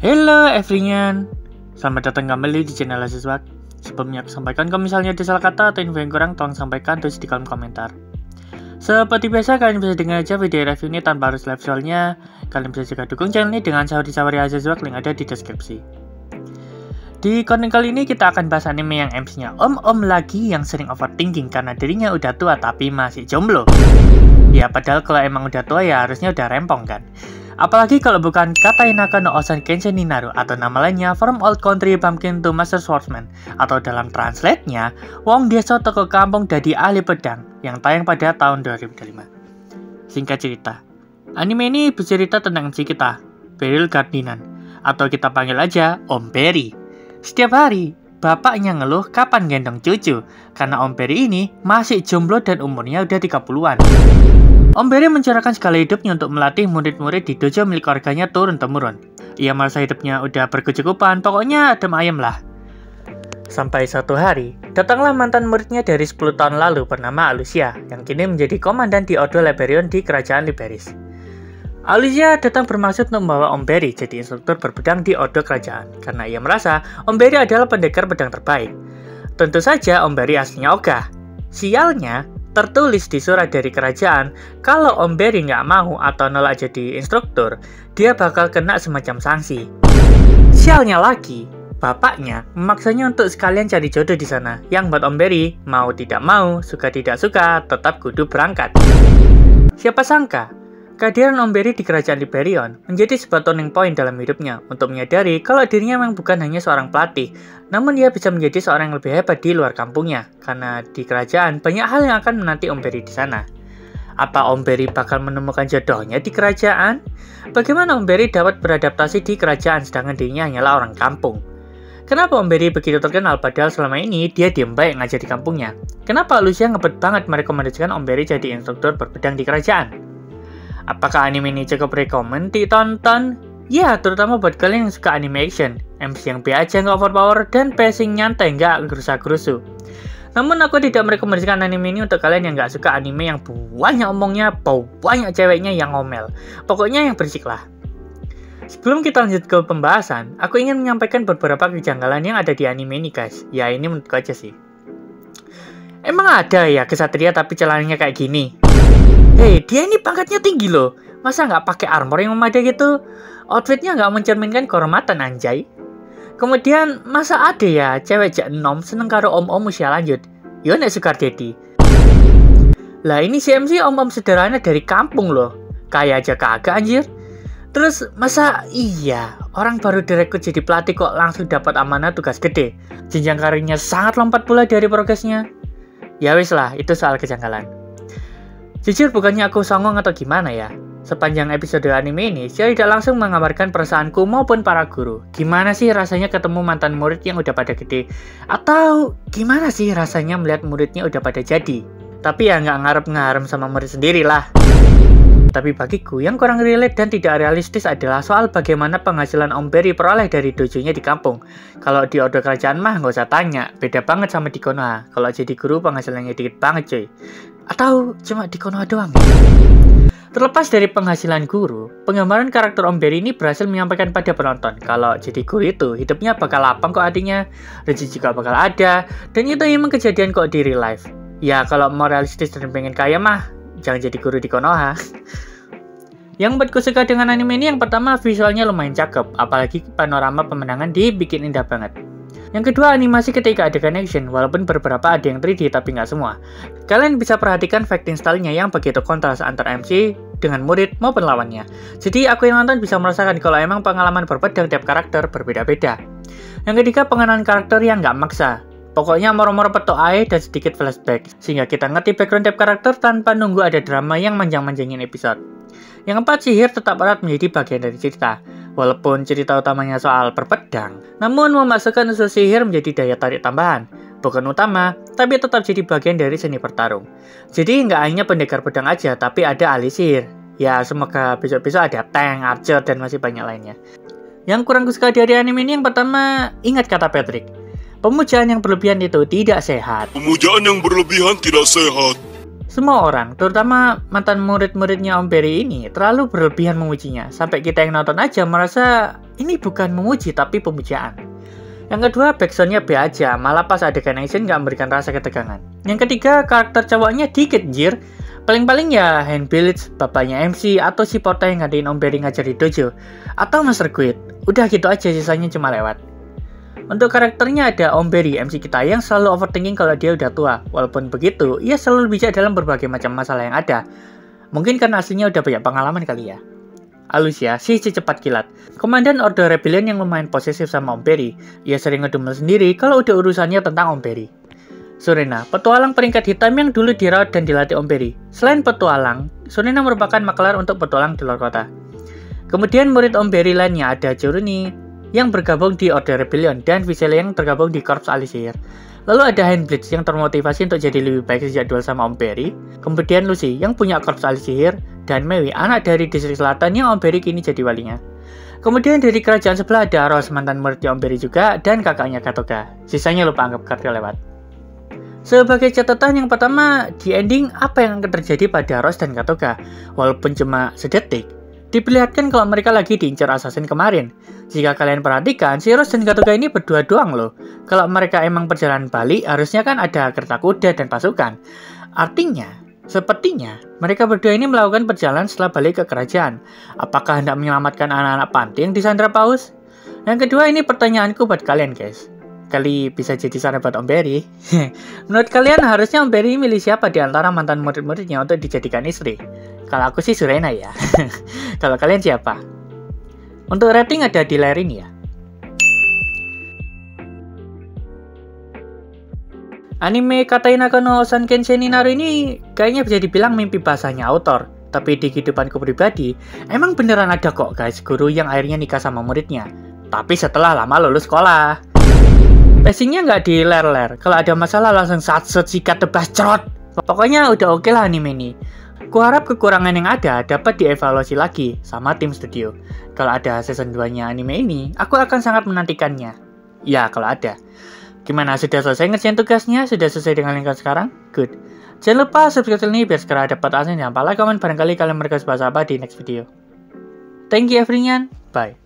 Hello everyone, selamat datang kembali di channel Asiswak. Sebelumnya aku sampaikan kalau misalnya ada salah kata atau info yang kurang, tolong sampaikan tulis di kolom komentar. Seperti biasa, kalian bisa dengar aja video review ini tanpa harus live soalnya. Kalian bisa juga dukung channel ini dengan sahur-sahuri Asiswak, link ada di deskripsi. Di konten kali ini kita akan bahas anime yang MC-nya om-om lagi yang sering overthinking karena dirinya udah tua tapi masih jomblo. Ya padahal kalau emang udah tua ya harusnya udah rempong kan. Apalagi kalau bukan Katai Naka no Osan Kenshin Ninaru atau nama lainnya From Old Country Bumpkin to Master Swordsman, atau dalam translate-nya Wong Deso toko kampung dadi ahli pedang, yang tayang pada tahun 2005. Singkat cerita, anime ini bercerita tentang MC kita, Beryl Gardinan, atau kita panggil aja Om Berry. Setiap hari, bapaknya ngeluh kapan gendong cucu, karena Om Berry ini masih jomblo dan umurnya udah 30-an. Om Berry mencurahkan segala hidupnya untuk melatih murid-murid di dojo milik keluarganya turun-temurun. Ia merasa hidupnya udah berkecukupan, pokoknya adem ayem lah. Sampai satu hari, datanglah mantan muridnya dari 10 tahun lalu bernama Alucia, yang kini menjadi komandan di Ordo Liberion di kerajaan Liberis. Alucia datang bermaksud untuk membawa Om Berry jadi instruktur berpedang di Ordo kerajaan, karena ia merasa Om Berry adalah pendekar pedang terbaik. Tentu saja Om Berry aslinya ogah. Sialnya, tertulis di surat dari kerajaan, kalau Om Berry nggak mau atau nolak jadi instruktur, dia bakal kena semacam sanksi. Sialnya lagi, bapaknya memaksanya untuk sekalian cari jodoh di sana, yang buat Om Berry mau tidak mau, suka tidak suka, tetap kudu berangkat. Siapa sangka, kehadiran Om Berry di kerajaan Liberion menjadi sebuah turning point dalam hidupnya untuk menyadari kalau dirinya memang bukan hanya seorang pelatih, namun dia bisa menjadi seorang yang lebih hebat di luar kampungnya, karena di kerajaan banyak hal yang akan menanti Om Berry di sana. Apa Om Berry bakal menemukan jodohnya di kerajaan? Bagaimana Om Berry dapat beradaptasi di kerajaan sedangkan dirinya hanyalah orang kampung? Kenapa Om Berry begitu terkenal padahal selama ini dia diem baik ngajar di kampungnya? Kenapa Lucia ngebet banget merekomendasikan Om Berry jadi instruktur berpedang di kerajaan? Apakah anime ini cukup rekomen ditonton? Ya, terutama buat kalian yang suka anime action, MC yang B aja nggak overpower, dan pacing nyantai nggak gerusa-gerusu. Namun aku tidak merekomendasikan anime ini untuk kalian yang nggak suka anime yang banyak omongnya, banyak ceweknya yang ngomel. Pokoknya yang berisik lah. Sebelum kita lanjut ke pembahasan, aku ingin menyampaikan beberapa kejanggalan yang ada di anime ini guys. Ya ini menurutku aja sih. Emang ada ya kesatria tapi celananya kayak gini? Hei, dia ini pangkatnya tinggi loh. Masa nggak pakai armor yang memadai gitu? Outfitnya nggak mencerminkan kehormatan anjay. Kemudian, masa ada ya cewek jak enom seneng karo om-om usia lanjut? Yo nek sugar daddy. Lah ini CMC om-om sederhana dari kampung loh. Kayak aja kagak anjir. Terus masa iya orang baru direkrut jadi pelatih kok langsung dapat amanah tugas gede? Jenjang karirnya sangat lompat pula dari progresnya. Ya wis lah, itu soal kejanggalan. Jujur bukannya aku songong atau gimana ya. Sepanjang episode anime ini, saya tidak langsung mengabarkan perasaanku maupun para guru. Gimana sih rasanya ketemu mantan murid yang udah pada gede? Atau gimana sih rasanya melihat muridnya udah pada jadi? Tapi ya nggak ngarep-ngarep sama murid sendiri lah. Tapi bagiku yang kurang relate dan tidak realistis adalah soal bagaimana penghasilan Om Berry peroleh dari dojonya di kampung. Kalau di Ordo kerajaan mah nggak usah tanya, beda banget sama di Konoha. Kalau jadi guru penghasilannya dikit banget cuy. Atau cuma di Konoha doang? Terlepas dari penghasilan guru, penggambaran karakter Om Berry ini berhasil menyampaikan pada penonton kalau jadi guru itu hidupnya bakal lapang kok artinya, rezeki juga bakal ada, dan itu emang kejadian kok di real life. Ya kalau mau realistis dan pengen kaya mah, jangan jadi guru di Konoha. Yang buatku suka dengan anime ini yang pertama visualnya lumayan cakep, apalagi panorama pemandangan dibikin indah banget. Yang kedua, animasi ketika adegan action, walaupun beberapa ada yang 3D tapi nggak semua. Kalian bisa perhatikan fighting style-nya yang begitu kontras antara MC dengan murid maupun lawannya. Jadi aku yang nonton bisa merasakan kalau emang pengalaman berpedang tiap karakter berbeda-beda. Yang ketiga, pengenalan karakter yang nggak maksa. Pokoknya moro-moro petok ae dan sedikit flashback, sehingga kita ngerti background tiap karakter tanpa nunggu ada drama yang manjang-manjangin episode. Yang keempat, sihir tetap erat menjadi bagian dari cerita. Walaupun cerita utamanya soal berpedang, namun memasukkan unsur sihir menjadi daya tarik tambahan. Bukan utama, tapi tetap jadi bagian dari seni bertarung. Jadi nggak hanya pendekar pedang aja, tapi ada ahli sihir. Ya semoga besok-besok ada tank, archer, dan masih banyak lainnya. Yang kurang suka dari anime ini yang pertama, ingat kata Patrick. Pemujaan yang berlebihan itu tidak sehat. Pemujaan yang berlebihan tidak sehat. Semua orang, terutama mantan murid-muridnya Om Berry ini, terlalu berlebihan memujinya. Sampai kita yang nonton aja merasa ini bukan memuji tapi pemujaan. Yang kedua, backsoundnya B aja, malah pas adegan action nggak memberikan rasa ketegangan. Yang ketiga, karakter cowoknya dikit jir. Paling-paling ya Hand Village, bapaknya MC, atau si Porta yang ngadain Om Berry ngajar di dojo. Atau Master Quid. Udah gitu aja, sisanya cuma lewat. Untuk karakternya ada Om Berry, MC kita yang selalu overthinking kalau dia udah tua. Walaupun begitu, ia selalu bijak dalam berbagai macam masalah yang ada. Mungkin karena aslinya udah banyak pengalaman kali ya. Halus ya, si cepat kilat. Komandan Order Rebellion yang lumayan posesif sama Om Berry. Ia sering ngedumel sendiri kalau udah urusannya tentang Om Berry. Surena, petualang peringkat hitam yang dulu dirawat dan dilatih Om Berry. Selain petualang, Surena merupakan maklar untuk petualang di luar kota. Kemudian murid Om Berry lainnya ada Churuni yang bergabung di Order Rebellion dan Visela yang tergabung di Korps Ahli Sihir. Lalu ada Handblitz yang termotivasi untuk jadi lebih baik sejak duel sama Om Berry. Kemudian Lucy yang punya Korps Ahli Sihir, dan Mewi, anak dari distrik selatan yang Om Berry kini jadi walinya. Kemudian dari kerajaan sebelah ada Rose, mantan muridnya Om Berry juga, dan kakaknya Katoga. Sisanya lupa anggap kartu lewat. Sebagai catatan yang pertama, di ending apa yang akan terjadi pada Rose dan Katoga? Walaupun cuma sedetik, diperlihatkan kalau mereka lagi diincar assassin kemarin. Jika kalian perhatikan, si Rose dan Katoga ini berdua doang loh. Kalau mereka emang perjalanan balik, harusnya kan ada kereta kuda dan pasukan. Artinya, sepertinya mereka berdua ini melakukan perjalanan setelah balik ke kerajaan. Apakah hendak menyelamatkan anak-anak panti yang disandra Paus? Yang kedua, ini pertanyaanku buat kalian guys. Kali bisa jadi saran buat Om Berry. Menurut kalian harusnya Om Berry milih siapa di antara mantan murid-muridnya untuk dijadikan istri? Kalau aku sih Surena ya. Kalau kalian siapa? Untuk rating ada di layar ini ya. Anime Kataina no Sanken Seninaru ini kayaknya bisa dibilang mimpi bahasanya autor. Tapi di kehidupanku pribadi, emang beneran ada kok guys guru yang akhirnya nikah sama muridnya. Tapi setelah lama lulus sekolah. Pacingnya nggak di ler-ler. Kalau ada masalah langsung satset sikat tebas cerot. Pokoknya udah oke lah anime ini. Kuharap kekurangan yang ada dapat dievaluasi lagi sama tim studio. Kalau ada season 2-nya anime ini, aku akan sangat menantikannya. Ya, kalau ada. Gimana, sudah selesai ngerjain tugasnya? Sudah selesai dengan lingkaran sekarang? Good. Jangan lupa subscribe channel ini biar segera dapat asin. Jangan lupa like, komen, barangkali kalian mereka bahas apa di next video. Thank you everyone. Bye.